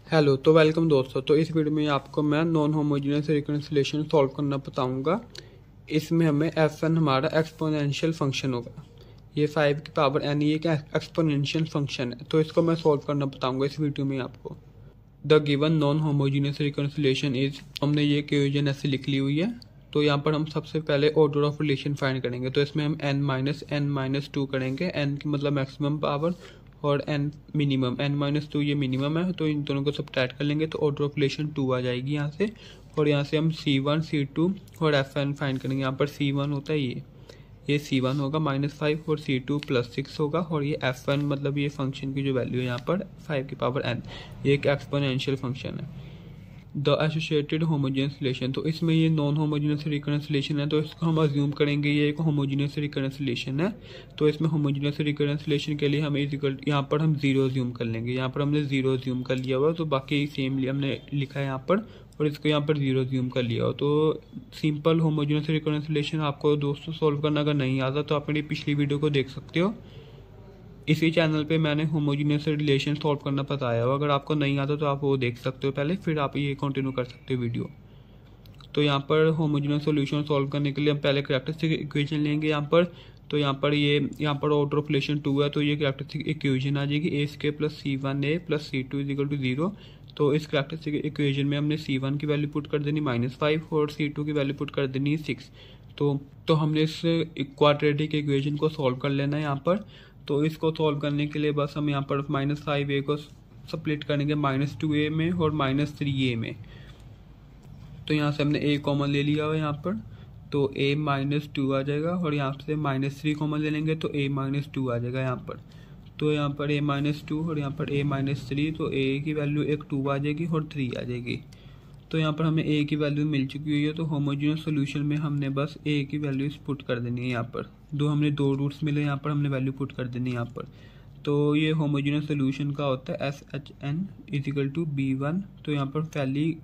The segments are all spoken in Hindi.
हेलो, तो वेलकम दोस्तों। तो इस वीडियो में आपको मैं नॉन होमोजीनियस रिकन्सिलेशन सॉल्व करना बताऊंगा। इसमें हमें एफ एन हमारा एक्सपोनेंशियल फंक्शन होगा। ये 5 की पावर एन ये एक एक्सपोनेंशियल फंक्शन है, तो इसको मैं सॉल्व करना बताऊंगा इस वीडियो में आपको। The given non homogeneous reconciliation is, हमने ये इक्वेशन ऐसे लिख ली हुई है। तो यहाँ पर हम सबसे पहले ऑर्डर ऑफ रिलेशन फाइंड करेंगे। तो इसमें हम n-2 करेंगे। n की मतलब मैक्सिमम पावर और n मिनिमम। n-2 ये मिनिमम है, तो इन दोनों को सब्ट्रैक्ट कर लेंगे तो ऑर्डर ऑफ रिलेशन 2 आ जाएगी यहाँ से। और यहाँ से हम c1 c2 और fn फाइंड करेंगे। यहाँ पर c1 होता है ये c1 होगा -5 और c2 +6 होगा। और ये f1 मतलब ये फंक्शन की जो वैल्यू है यहाँ पर 5 की पावर n, ये एक एक्सपोनेंशियल फंक्शन है। द एसोसिएटेड होमोजेनियस रिलेशन, तो इसमें ये नॉन होमोजेनियस रिकन्सिलेशन है, तो इसको हम अज्यूम करेंगे ये एक होमोजेनियस रिकन्सिलेशन है। तो इसमें होमोजेनियस रिकन्सिलेशन के लिए हम इक्वल यहाँ पर हम 0 अज्यूम कर लेंगे। यहाँ पर हमने 0 अज्यूम कर लिया हुआ, तो बाकी सेम हमने लिखा है यहाँ पर, और इसको यहाँ पर 0 अज्यूम कर लिया हो। तो सिंपल होमोजेनियस रिकन्सिलेशन आपको दोस्तों सॉल्व करना अगर नहीं आता तो आप मेरी पिछली वीडियो को देख सकते हो। इसी चैनल पे मैंने होमोजीनियस रिलेशन सॉल्व करना बताया हो। अगर आपको नहीं आता तो आप वो देख सकते हो पहले, फिर आप ये कंटिन्यू कर सकते हो वीडियो। तो यहाँ पर होमोजीनियस सॉल्यूशन सॉल्व करने के लिए हम पहले कैरेक्टरिस्टिक इक्वेशन लेंगे यहाँ पर। तो यहाँ पर ऑर्डर ऑफ रिलेशन 2 है, तो ये कैरेक्टरिस्टिक इक्वेशन आ जाएगी a²+c1a+c2 = 0। तो इस कैरेक्टरिस्टिक इक्वेशन में हमने c1 की वैल्यू पुट कर देनी -5 और c2 की वैल्यू पुट कर देनी 6। तो हमने इस क्वाड्रेटिक इक्वेशन को सॉल्व कर लेना है यहाँ पर। तो इसको सॉल्व करने के लिए बस हम यहाँ पर -5a को स्प्लिट करेंगे -2a में और -3a में। तो यहाँ से हमने a कॉमन ले लिया हुआ यहाँ पर, तो a -2 आ जाएगा। और यहाँ से -3 कॉमन ले लेंगे तो a -2 आ जाएगा यहाँ पर। तो यहाँ पर a -2 और यहाँ पर a -3, तो a की वैल्यू एक 2 आ जाएगी और 3 आ जाएगी। तो यहाँ पर हमें a की वैल्यू मिल चुकी हुई है। तो होमोजेनियस सॉल्यूशन में हमने बस a की वैल्यू पुट कर देनी है यहाँ पर। हमने दो रूट्स मिले, यहाँ पर हमने वैल्यू पुट कर देनी है यहाँ पर। तो ये होमोजेनियस सॉल्यूशन का होता है SHN = B1। तो यहाँ पर पहली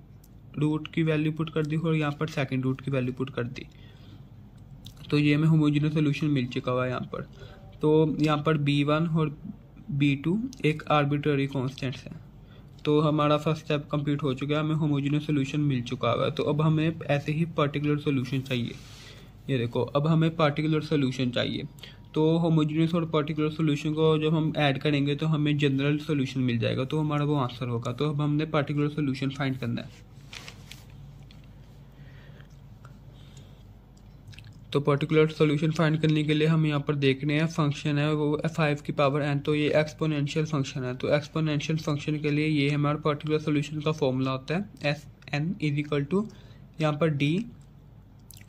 रूट की वैल्यू पुट कर दी और यहाँ पर सेकंड रूट की वैल्यू पुट कर दी। तो ये हमें होमोजेनियस सॉल्यूशन मिल चुका हुआ है यहाँ पर। तो यहाँ पर B1 और B2 एक आर्बिट्ररी कॉन्स्टेंट्स हैं। तो हमारा फर्स्ट स्टेप कंप्लीट हो चुका है, हमें होमोजेनियस सॉल्यूशन मिल चुका है। तो अब हमें ऐसे ही पर्टिकुलर सॉल्यूशन चाहिए। ये देखो, अब हमें पर्टिकुलर सॉल्यूशन चाहिए। तो होमोजेनियस और पर्टिकुलर सॉल्यूशन को जब हम ऐड करेंगे तो हमें जनरल सॉल्यूशन मिल जाएगा, तो हमारा वो आंसर होगा। तो अब हमने पर्टिकुलर सॉल्यूशन फाइंड करना है। तो पर्टिकुलर सॉल्यूशन फाइंड करने के लिए हम यहाँ पर देख रहे हैं फंक्शन है वो 5 की पावर n, तो ये एक्सपोनेंशियल फंक्शन है। तो एक्सपोनेंशियल फंक्शन के लिए ये हमारा पर्टिकुलर सॉल्यूशन का फॉर्मूला होता है Sn = यहाँ पर d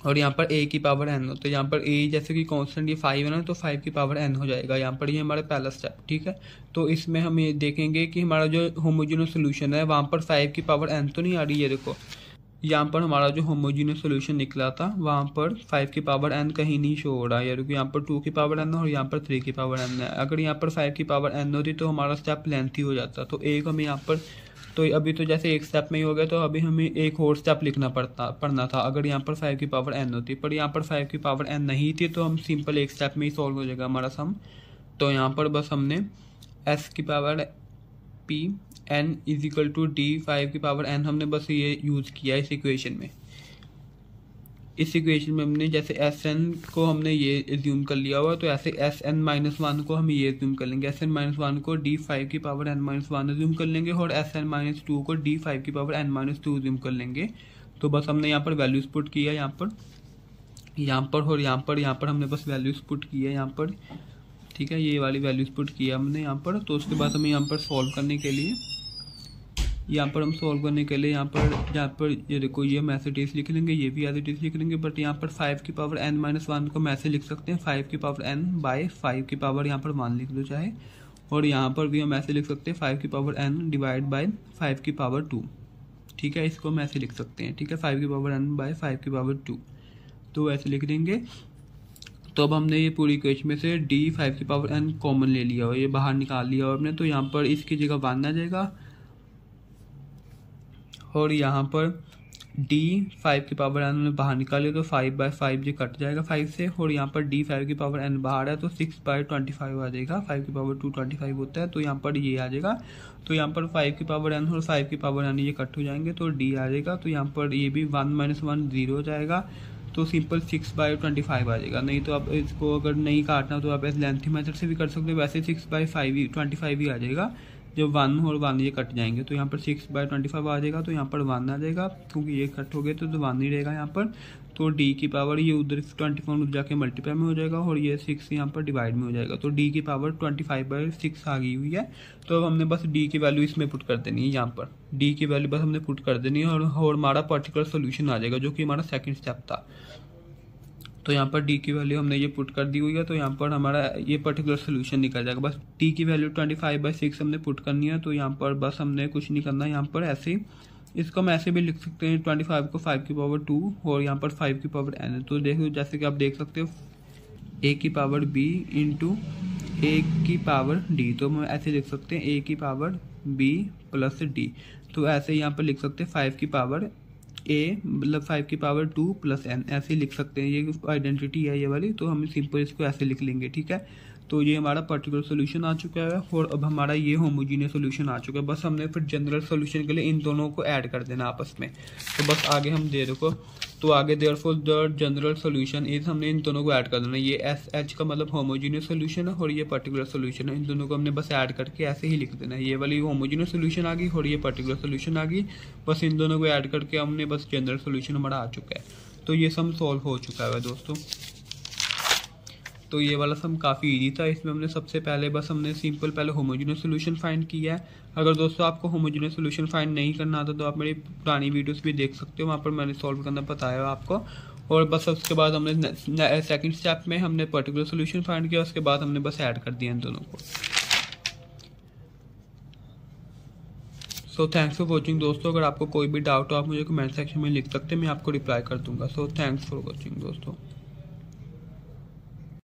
और यहाँ पर a की पावर n होता है। यहाँ पर a जैसे कि कांस्टेंट ये 5 है ना, तो 5 की पावर n हो जाएगा यहाँ पर। ये हमारा पहला स्टेप, ठीक है। तो इसमें हम ये देखेंगे कि हमारा जो होमोजेनियस सॉल्यूशन है वहाँ पर 5 की पावर n तो नहीं आ रही है। देखो यहाँ पर हमारा जो होमोजेनियस सॉल्यूशन निकला था वहाँ पर 5 की पावर n कहीं नहीं शो हो रहा है, क्योंकि यहाँ पर 2 की पावर n है और यहाँ पर 3 की पावर n है। अगर यहाँ पर 5 की पावर n होती तो हमारा स्टेप लेंथी हो जाता। तो एक हमें यहाँ पर, तो अभी तो जैसे एक स्टेप में ही हो गया, तो अभी हमें एक और स्टेप लिखना पड़ना था अगर यहाँ पर 5 की पावर n होती। पर यहाँ पर 5 की पावर n नहीं थी, तो हम सिंपल एक स्टेप में ही सॉल्व हो जाएगा हमारा सम। तो यहाँ पर बस हमने s की पावर p n = d 5 की पावर n हमने बस ये यूज़ किया इस इक्वेशन में। इस इक्वेशन में हमने जैसे Sn को हमने ये एज्यूम कर लिया हुआ, तो ऐसे Sn-1 को हम ये एज्यूम कर लेंगे। Sn-1 को d 5 की पावर n-1 एज्यूम कर लेंगे और Sn-2 को d 5 की पावर n-2 एज्यूम कर लेंगे। तो बस हमने यहाँ पर वैल्यूज पुट किया यहाँ पर और यहाँ पर हमने बस वैल्यूज पुट किया यहाँ पर, ठीक है। ये वाली वैल्यूज पुट किया हमने यहाँ पर। तो उसके बाद हमें यहाँ पर सॉल्व करने के लिए यहाँ पर ये देखो, ये हम एज इट इज लिख लेंगे, ये भी एज इट इज लिख लेंगे। बट यहाँ पर 5 की पावर n-1 को हम ऐसे लिख सकते हैं 5 की पावर n बाय 5 की पावर यहाँ पर 1 लिख दो चाहे। और यहाँ पर भी हम ऐसे लिख सकते हैं 5 की पावर n डिवाइड बाय 5 की पावर 2, ठीक है। इसको हम ऐसे लिख सकते हैं, ठीक है, 5 की पावर n बाय 5 की पावर 2। तो ऐसे लिख देंगे। तो अब हमने ये पूरी इक्वेशन में से d 5 की पावर n कॉमन ले लिया हो, ये बाहर निकाल लिया हो हमने। तो यहाँ पर इसकी जगह 1 आ जाएगा और यहाँ पर डी 5 की पावर एन में बाहर निकाले तो 5/5 ये कट जाएगा 5 से, और यहाँ पर डी 5 की पावर एन बाहर है तो 6/25 आ जाएगा। 5 की पावर 2 25 होता है, तो यहाँ पर ये आ जाएगा। तो यहाँ पर 5 की पावर एन और 5 की पावर एन ये कट हो जाएंगे तो डी आ जाएगा। तो यहाँ पर ये भी 1 - 1 0 हो जाएगा, तो सिंपल 6/25 आ जाएगा। नहीं तो आप इसको अगर नहीं काटना तो आप इस लेंथी मेथड से भी कर सकते हो, वैसे 6/25 ही आ जाएगा। जब 1 और 1 ये कट जाएंगे तो यहाँ पर 6/25 आ जाएगा, तो यहाँ पर 1 आ जाएगा, क्योंकि ये कट हो गए तो 1 ही रहेगा यहाँ पर। तो डी की पावर ये उधर 24 उधर जाके मल्टीप्लाई में हो जाएगा, और ये 6 यहाँ पर डिवाइड में हो जाएगा। तो डी की पावर 25/6 आ गई हुई है। तो अब हमने बस डी की वैल्यू इसमें पुट कर देनी है, यहाँ पर डी की वैल्यू बस हमने पुट कर देनी है, और हमारा पर्टिकुलर सोल्यूशन आ जाएगा, जो कि हमारा सेकंड स्टेप था। तो यहाँ पर डी की वैल्यू हमने ये पुट कर दी हुई है, तो यहाँ पर हमारा ये पर्टिकुलर सोल्यूशन निकल जाएगा। बस डी की वैल्यू 25/6 हमने पुट करनी है, तो यहाँ पर बस हमने कुछ नहीं करना। यहाँ पर ऐसे ही इसको हम ऐसे भी लिख सकते हैं, 25 को 5 की पावर 2 और यहाँ पर 5 की पावर n है। तो देखो जैसे कि आप देख सकते हो a की पावर b इंटू a की पावर d, तो हम ऐसे लिख सकते हैं a की पावर b प्लस d। तो ऐसे यहाँ पर लिख सकते हैं 5 की पावर a मतलब 5 की पावर 2 प्लस n, ऐसे लिख सकते हैं। ये आइडेंटिटी है ये वाली, तो हम सिंपल इसको ऐसे लिख लेंगे, ठीक है। तो ये हमारा पर्टिकुलर सोल्यूशन आ चुका है, और अब हमारा ये होमोजीनियस सोल्यूशन आ चुका है। बस हमने फिर जनरल सोल्यूशन के लिए इन दोनों को ऐड कर देना आपस में। तो बस आगे हम दे देखो, तो आगे therefore the general solution is, हमने इन दोनों को ऐड कर देना। ये SH का मतलब होमोजीनियस सोल्यूशन है, और ये पर्टिकुलर सोल्यूशन है। इन दोनों को हमने बस ऐड करके ऐसे ही लिख देना है। ये वाली होमोजीनियस सोल्यूशन आ गई और ये पर्टिकुलर सोल्यूशन आ गई। बस इन दोनों को ऐड करके हमने बस जनरल सोल्यूशन हमारा आ चुका है। तो ये सम सॉल्व हो चुका है दोस्तों। तो ये वाला सम काफ़ी इजी था। इसमें हमने सबसे पहले बस हमने सिंपल पहले होमोजीनियस सोल्यूशन फाइंड किया है। अगर दोस्तों आपको होमोजीनियस सोल्यूशन फाइंड नहीं करना आता तो आप मेरी पुरानी वीडियोस भी देख सकते हो, वहाँ पर मैंने सॉल्व करना बताया है आपको। और बस उसके बाद हमने सेकंड स्टेप में हमने पर्टिकुलर सोल्यूशन फाइंड किया, उसके बाद हमने बस ऐड कर दिया इन दोनों को। सो थैंक्स फॉर वॉचिंग दोस्तों। अगर आपको कोई भी डाउट हो आप मुझे कमेंट सेक्शन में लिख सकते हैं, मैं आपको रिप्लाई कर दूंगा। सो थैंक्स फॉर वॉचिंग दोस्तों।